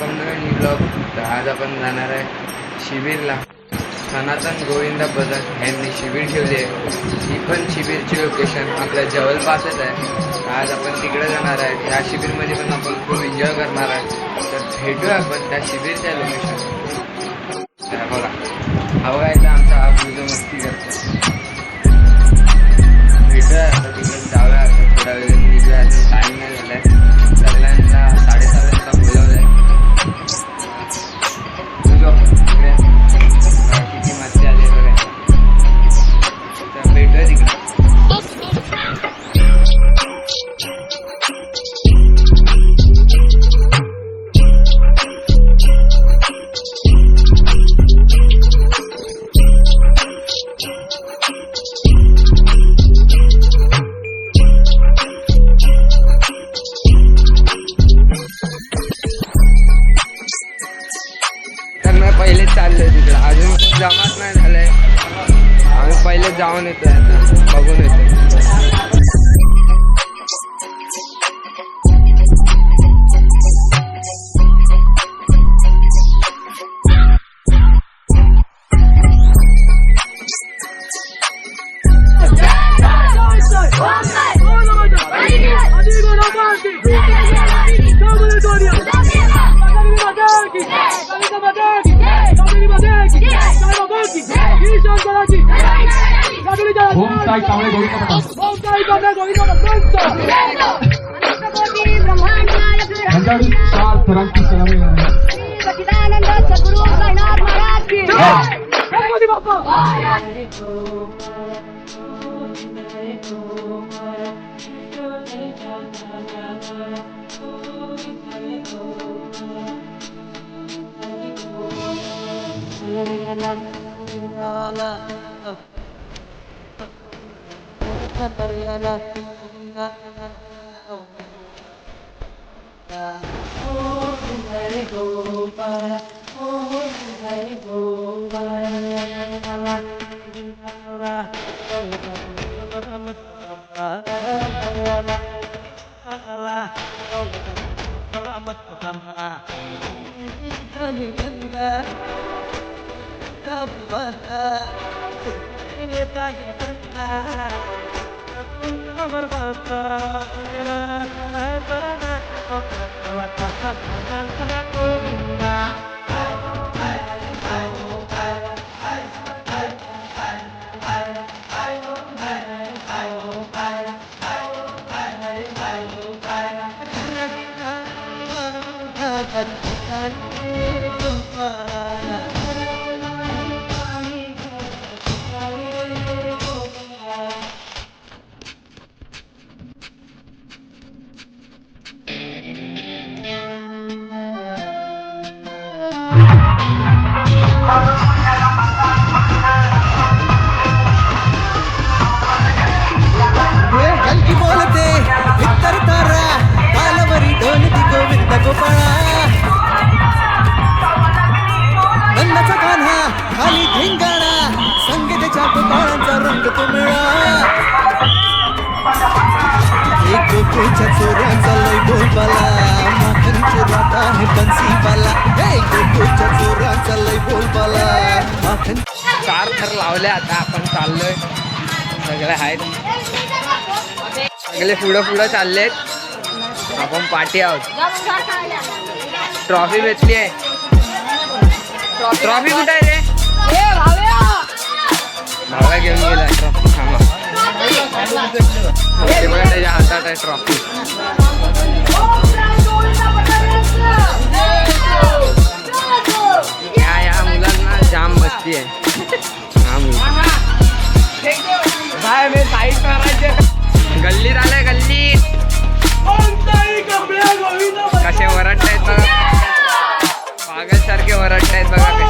Welcome नवीन blog. तर आज आपण जाणार आहे शिबिरला. सनातन गोविंद बदक यांनी शिबिर ठेवली आहे. ही पण शिबिरची लोकेशन आपल्या जवळपासच आहे. आज आपण तिकडे जाणार आहे. त्या शिबिरमध्ये पण आपण खूप एन्जॉय करणार आहे. तर भेटूया आपण त्या शिबिरच्या लोकेशन. तर बघा हा बघा इथं आमचा आबू मस्ती करतो. भेटूया आता तिकडे जाऊया. आता थोडा वेळ निघूया. आता टाईम नाही झाला आहे. सगळ्यांचा 7:30 वाजता बोलावलं आहे. किती मस्ती आली बघा. तर भेटूया तिकडे. पहिले चाललोय तिकडे. अजून जमात नाही झालंय. आम्ही पहिले जाऊन येतोय. आता बघून येतो. ओम साई कावळे गोविंद यांच्याकडून 4 थरांची सलामी चोराचा लय बोलबाला माखन चोरात आहे बन्सीवाला. चोराचा लय बोलबाला माखन. 4 थर लावले. आता आपण चाललोय. सगळे आहेत. सगळे पुढं चाललेत. आपण पाठी आहोत. ट्रॉफी भेटली आहे. ट्रॉफी कुठे आहे रे? भावा घेऊन गेला ट्रॉफी. थांबा बघा त्याच्या हातात आहे ट्रॉफी. या मुलांना जाम मस्ती आहे. गल्लीत आलाय. गल्लीत कसे वरडतायत बघा. पागल सारखे वरडतायत बघा.